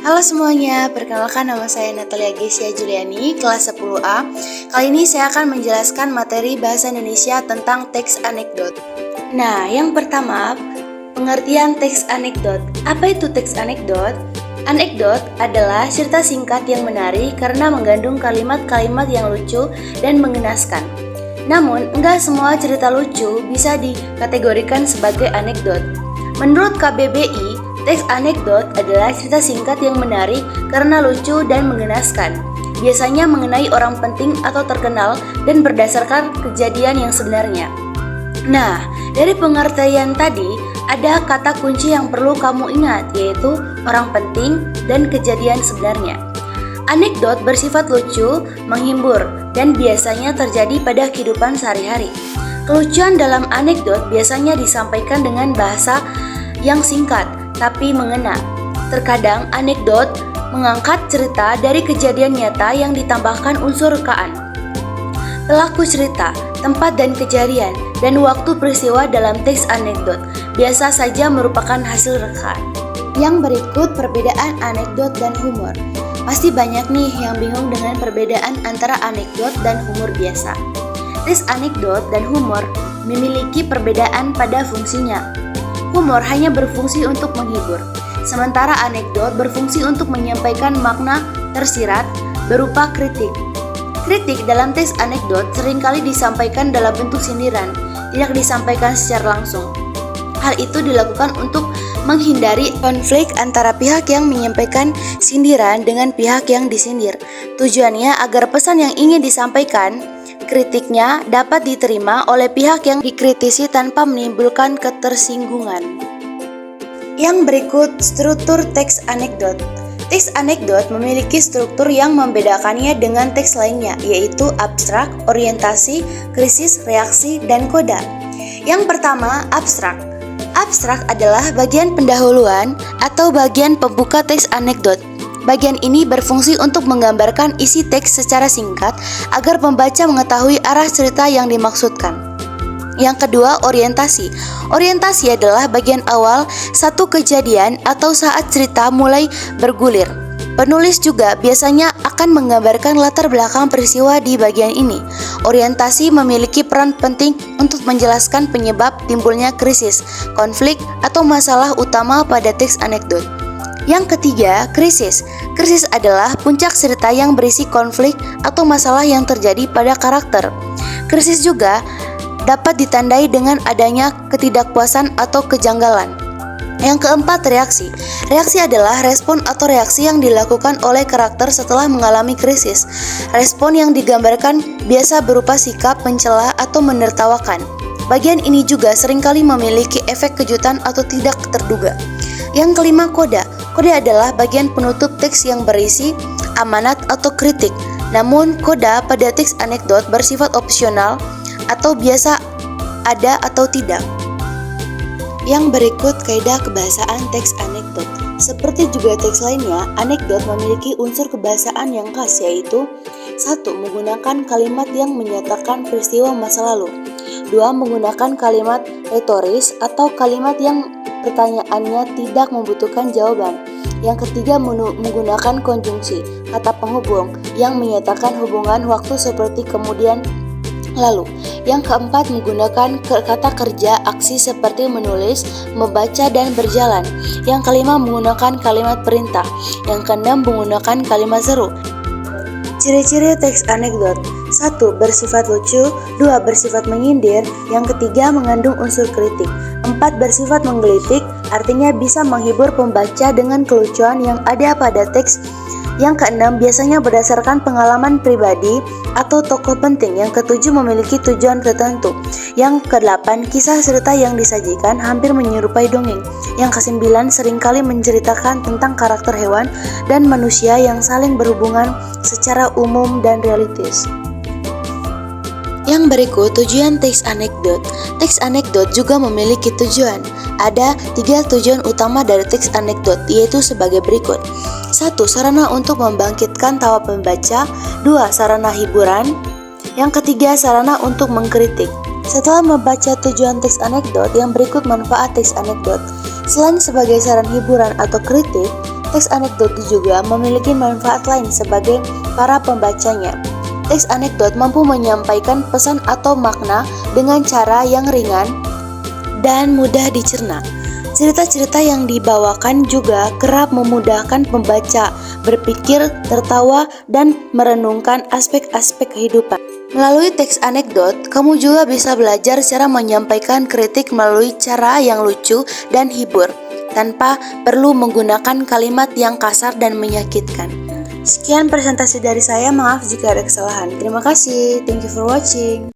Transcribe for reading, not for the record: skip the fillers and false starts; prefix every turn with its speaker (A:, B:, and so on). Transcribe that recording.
A: Halo semuanya, perkenalkan nama saya Natalia Gesia Juliani, kelas 10A. Kali ini saya akan menjelaskan materi bahasa Indonesia tentang teks anekdot. Nah, yang pertama, pengertian teks anekdot. Apa itu teks anekdot? Anekdot adalah cerita singkat yang menarik karena mengandung kalimat-kalimat yang lucu dan mengenaskan. Namun, enggak semua cerita lucu bisa dikategorikan sebagai anekdot. Menurut KBBI, teks anekdot adalah cerita singkat yang menarik karena lucu dan mengenaskan. Biasanya mengenai orang penting atau terkenal dan berdasarkan kejadian yang sebenarnya. Nah, dari pengertian tadi, ada kata kunci yang perlu kamu ingat, yaitu orang penting dan kejadian sebenarnya. Anekdot bersifat lucu, menghibur, dan biasanya terjadi pada kehidupan sehari-hari. Kelucuan dalam anekdot biasanya disampaikan dengan bahasa yang singkat, tapi mengena. Terkadang anekdot mengangkat cerita dari kejadian nyata yang ditambahkan unsur rekaan. Pelaku cerita, tempat dan kejadian, dan waktu peristiwa dalam teks anekdot biasa saja merupakan hasil rekaan. Yang berikut perbedaan anekdot dan humor. Pasti banyak nih yang bingung dengan perbedaan antara anekdot dan humor biasa. Teks anekdot dan humor memiliki perbedaan pada fungsinya. Humor hanya berfungsi untuk menghibur, sementara anekdot berfungsi untuk menyampaikan makna tersirat berupa kritik. Kritik dalam teks anekdot seringkali disampaikan dalam bentuk sindiran, tidak disampaikan secara langsung. Hal itu dilakukan untuk menghindari konflik antara pihak yang menyampaikan sindiran dengan pihak yang disindir. Tujuannya agar pesan yang ingin disampaikan, kritiknya dapat diterima oleh pihak yang dikritisi tanpa menimbulkan ketersinggungan. Yang berikut struktur teks anekdot. Teks anekdot memiliki struktur yang membedakannya dengan teks lainnya, yaitu abstrak, orientasi, krisis, reaksi, dan koda. Yang pertama, abstrak. Abstrak adalah bagian pendahuluan atau bagian pembuka teks anekdot. Bagian ini berfungsi untuk menggambarkan isi teks secara singkat agar pembaca mengetahui arah cerita yang dimaksudkan. Yang kedua, orientasi. Orientasi adalah bagian awal satu kejadian atau saat cerita mulai bergulir. Penulis juga biasanya akan menggambarkan latar belakang peristiwa di bagian ini. Orientasi memiliki peran penting untuk menjelaskan penyebab timbulnya krisis, konflik, atau masalah utama pada teks anekdot. Yang ketiga, krisis. Krisis adalah puncak cerita yang berisi konflik atau masalah yang terjadi pada karakter. Krisis juga dapat ditandai dengan adanya ketidakpuasan atau kejanggalan. Yang keempat, reaksi. Reaksi adalah respon atau reaksi yang dilakukan oleh karakter setelah mengalami krisis. Respon yang digambarkan biasa berupa sikap mencela atau menertawakan. Bagian ini juga seringkali memiliki efek kejutan atau tidak terduga. Yang kelima, koda. Koda adalah bagian penutup teks yang berisi amanat atau kritik. Namun, koda pada teks anekdot bersifat opsional atau biasa ada atau tidak. Yang berikut kaidah kebahasaan teks anekdot. Seperti juga teks lainnya, anekdot memiliki unsur kebahasaan yang khas, yaitu 1. Menggunakan kalimat yang menyatakan peristiwa masa lalu. 2. Menggunakan kalimat retoris atau kalimat yang pertanyaannya tidak membutuhkan jawaban. Yang ketiga, menggunakan konjungsi, kata penghubung yang menyatakan hubungan waktu seperti kemudian, lalu. Yang keempat, menggunakan kata kerja aksi seperti menulis, membaca, dan berjalan. Yang kelima, menggunakan kalimat perintah. Yang keenam, menggunakan kalimat seru. Ciri-ciri teks anekdot. 1. Bersifat lucu. 2. Bersifat menyindir. Yang ketiga, mengandung unsur kritik. 4. Bersifat menggelitik, artinya bisa menghibur pembaca dengan kelucuan yang ada pada teks. Yang keenam, biasanya berdasarkan pengalaman pribadi atau tokoh penting. Yang ketujuh, memiliki tujuan tertentu. Yang kedelapan, kisah cerita yang disajikan hampir menyerupai dongeng. Yang kesembilan, seringkali menceritakan tentang karakter hewan dan manusia yang saling berhubungan secara umum dan realistis. Yang berikut tujuan teks anekdot. Teks anekdot juga memiliki tujuan. Ada 3 tujuan utama dari teks anekdot, yaitu sebagai berikut. 1. Sarana untuk membangkitkan tawa pembaca. 2. Sarana hiburan. Yang ketiga, sarana untuk mengkritik. Setelah membaca tujuan teks anekdot, yang berikut manfaat teks anekdot. Selain sebagai saran hiburan atau kritik, Teks anekdot juga memiliki manfaat lain sebagai para pembacanya. Teks anekdot mampu menyampaikan pesan atau makna dengan cara yang ringan dan mudah dicerna. Cerita-cerita yang dibawakan juga kerap memudahkan pembaca berpikir, tertawa, dan merenungkan aspek-aspek kehidupan. Melalui teks anekdot, kamu juga bisa belajar cara menyampaikan kritik melalui cara yang lucu dan hibur, tanpa perlu menggunakan kalimat yang kasar dan menyakitkan. Sekian presentasi dari saya, maaf jika ada kesalahan. Terima kasih, thank you for watching.